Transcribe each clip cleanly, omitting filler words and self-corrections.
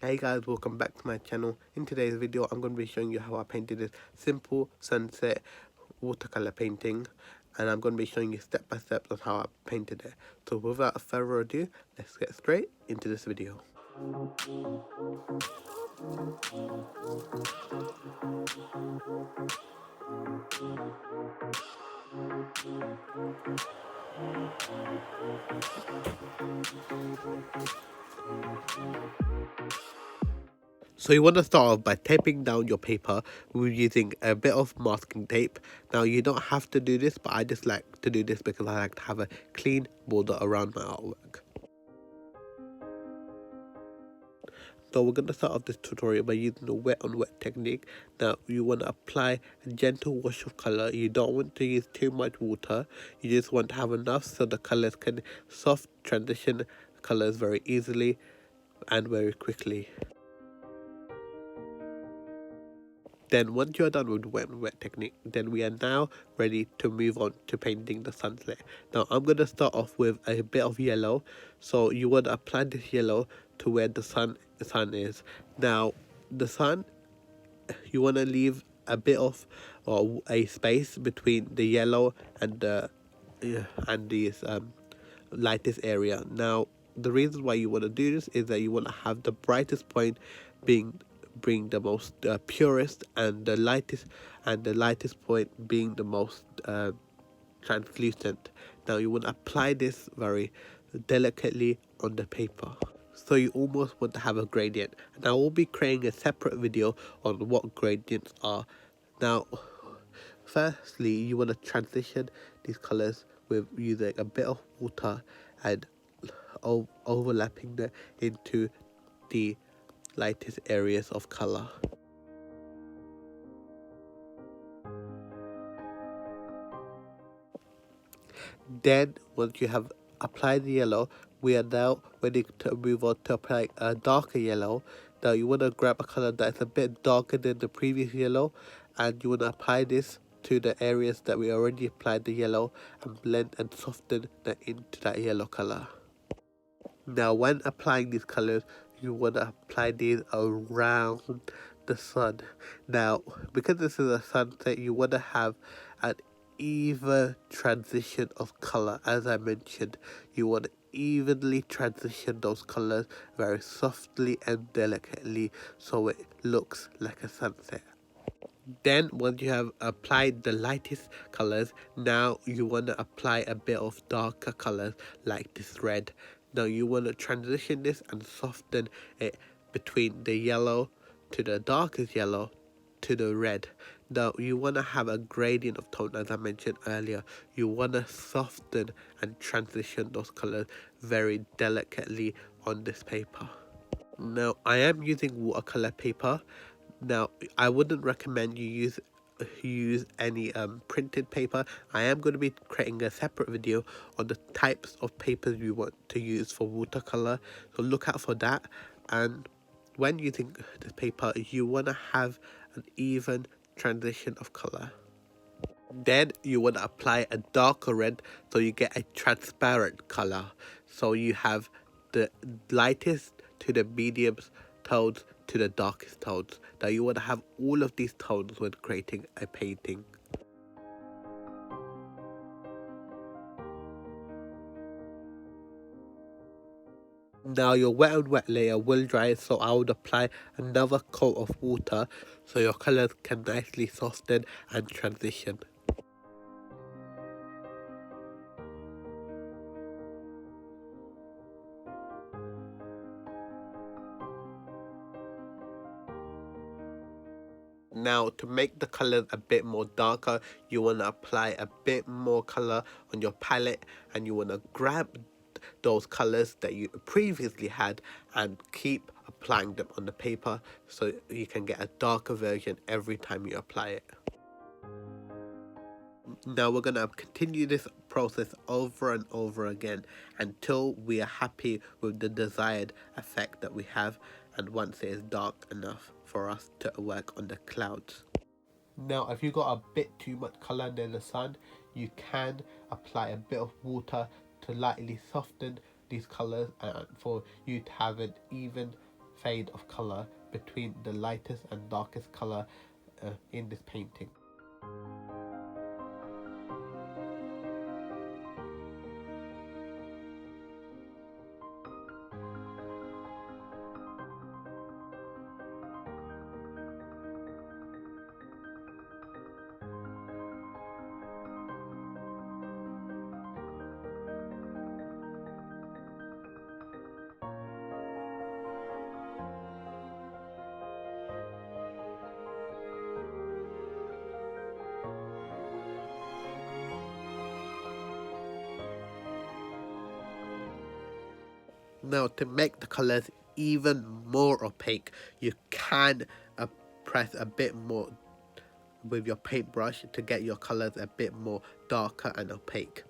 Hey guys, welcome back to my channel. In today's video I'm going to be showing you how I painted this simple sunset watercolor painting, and I'm going to be showing you step by step on how I painted it. So without further ado, let's get straight into this video. So you want to start off by taping down your paper with using a bit of masking tape. Now you don't have to do this, but I just like to do this because I like to have a clean border around my artwork. So we're going to start off this tutorial by using the wet on wet technique. Now you want to apply a gentle wash of color. You don't want to use too much water. You just want to have enough so the colors can soft transition colors very easily and very quickly. Then once you're done with wet and wet technique, then we are now ready to move on to painting the sunset. Now I'm going to start off with a bit of yellow. So you want to apply this yellow to where the sun is. Now the sun, you want to leave a bit of or a space between the yellow and the this lightest area. Now the reason why you want to do this is that you want to have the brightest point being the most purest, and the lightest point being the most translucent. Now you want to apply this very delicately on the paper, so you almost want to have a gradient, and I will be creating a separate video on what gradients are. Now firstly, you want to transition these colors with using a bit of water and overlapping them into the lightest areas of color. Then once you have applied the yellow, we are now ready to move on to apply a darker yellow. Now you want to grab a color that is a bit darker than the previous yellow, and you want to apply this to the areas that we already applied the yellow and blend and soften that into that yellow color. Now when applying these colors, you want to apply these around the sun. Now because this is a sunset, you want to have an even transition of color. As I mentioned, you want to evenly transition those colors very softly and delicately so it looks like a sunset. Then once you have applied the lightest colors, now you want to apply a bit of darker colors like this red. Now you want to transition this and soften it between the yellow to the darkest yellow to the red. Now you want to have a gradient of tone, as I mentioned earlier. You want to soften and transition those colors very delicately on this paper. Now I am using watercolor paper. Now I wouldn't recommend you use any printed paper. I am going to be creating a separate video on the types of papers you want to use for watercolor, so look out for that. And when using this paper, you want to have an even transition of color. Then you want to apply a darker red so you get a transparent color. So you have the lightest to the medium tones to the darkest tones. Now you want to have all of these tones when creating a painting. Now your wet and wet layer will dry, so I would apply another coat of water so your colors can nicely soften and transition. Now to make the colors a bit more darker, you want to apply a bit more color on your palette, and you want to grab those colors that you previously had and keep applying them on the paper so you can get a darker version every time you apply it. Now we're going to continue this process over and over again until we are happy with the desired effect that we have, and once it is dark enough for us to work on the clouds. Now if you got a bit too much color near the sun, you can apply a bit of water to lightly soften these colors and for you to have an even fade of color between the lightest and darkest color in this painting. Now, to make the colors even more opaque, you can press a bit more with your paintbrush to get your colors a bit more darker and opaque.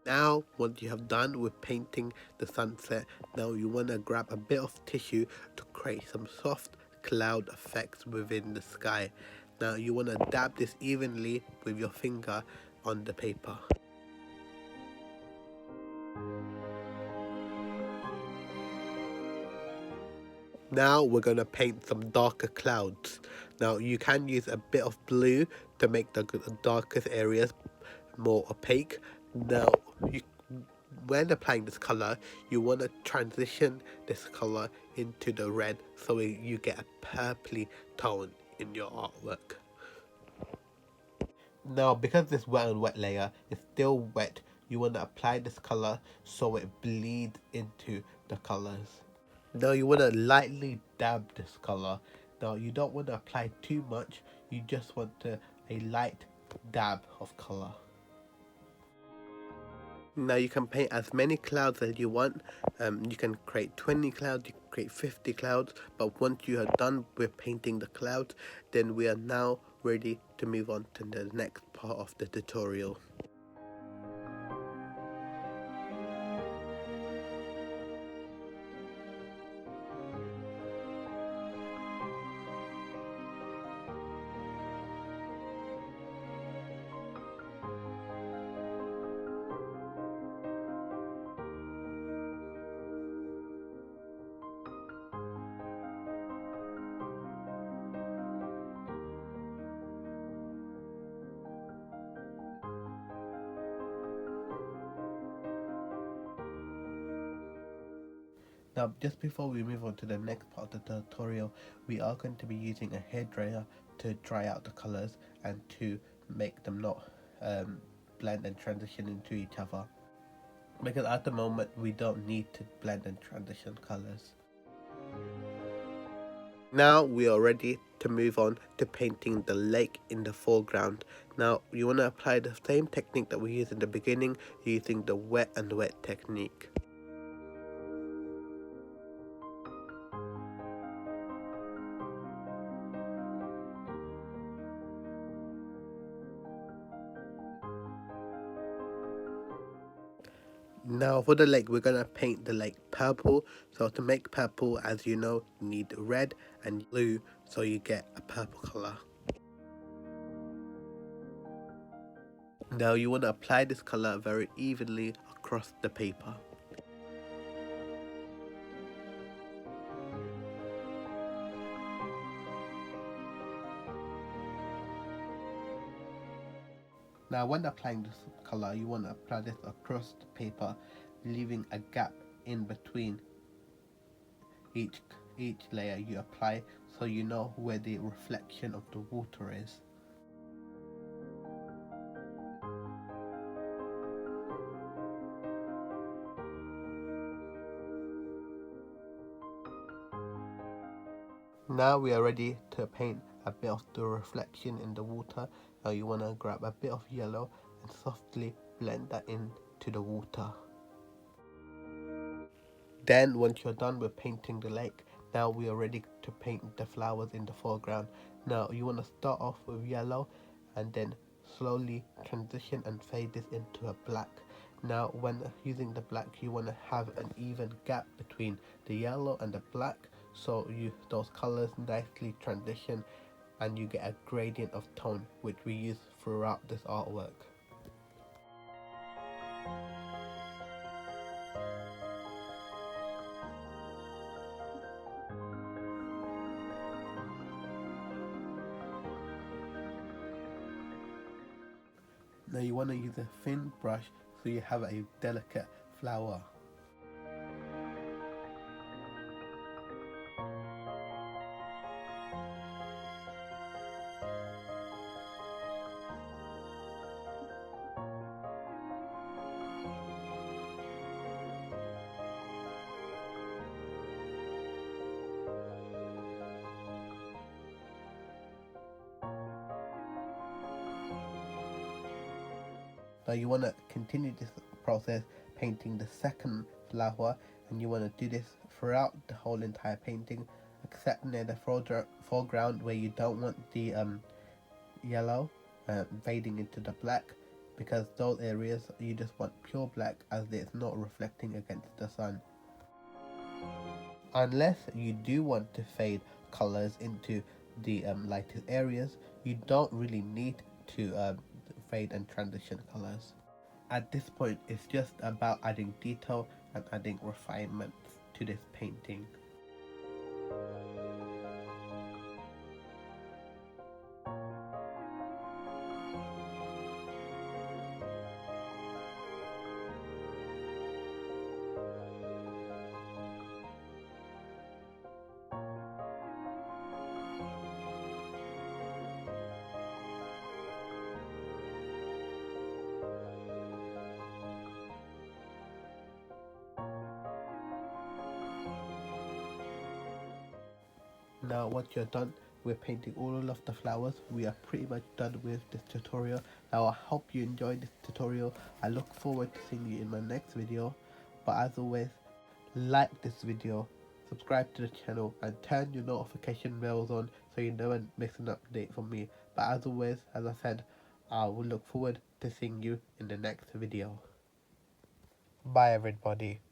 Now, once you have done with painting the sunset, now you want to grab a bit of tissue to create some soft cloud effects within the sky. Now you want to dab this evenly with your finger on the paper. Now we're going to paint some darker clouds. Now you can use a bit of blue to make the darkest areas more opaque. Now when applying this color, you want to transition this color into the red so you get a purpley tone in your artwork. Now because this wet and wet layer is still wet, you want to apply this color so it bleeds into the colors. Now you want to lightly dab this color. Now you don't want to apply too much, you just want a light dab of color. Now you can paint as many clouds as you want. You can create 20 clouds, you can create 50 clouds, but once you are done with painting the clouds, then we are now ready to move on to the next part of the tutorial. Now, just before we move on to the next part of the tutorial, we are going to be using a hairdryer to dry out the colors and to make them not blend and transition into each other. Because at the moment, we don't need to blend and transition colors. Now we are ready to move on to painting the lake in the foreground. Now you want to apply the same technique that we used in the beginning, using the wet and wet technique. Now for the lake, we're going to paint the lake purple. So to make purple, as you know, you need red and blue, so you get a purple color. Now you want to apply this color very evenly across the paper. Now when applying this color, you want to apply this across the paper, leaving a gap in between each layer you apply, so you know where the reflection of the water is. Now we are ready to paint a bit of the reflection in the water. Now you want to grab a bit of yellow and softly blend that into the water. Then once you're done with painting the lake, now we are ready to paint the flowers in the foreground. Now you want to start off with yellow and then slowly transition and fade this into a black. Now when using the black, you want to have an even gap between the yellow and the black, so those colors nicely transition and you get a gradient of tone, which we use throughout this artwork. Now you want to use a thin brush so you have a delicate flower. Now you want to continue this process painting the second flower, and you want to do this throughout the whole entire painting, except near the foreground where you don't want the yellow fading into the black, because those areas you just want pure black as it's not reflecting against the sun. Unless you do want to fade colors into the lightest areas, you don't really need to fade and transition colors. At this point, it's just about adding detail and adding refinements to this painting. Now once you're done with painting all of the flowers, we are pretty much done with this tutorial. Now I hope you enjoyed this tutorial. I look forward to seeing you in my next video. But as always, like this video, subscribe to the channel and turn your notification bells on so you never miss an update from me. But as always, as I said, I will look forward to seeing you in the next video. Bye everybody.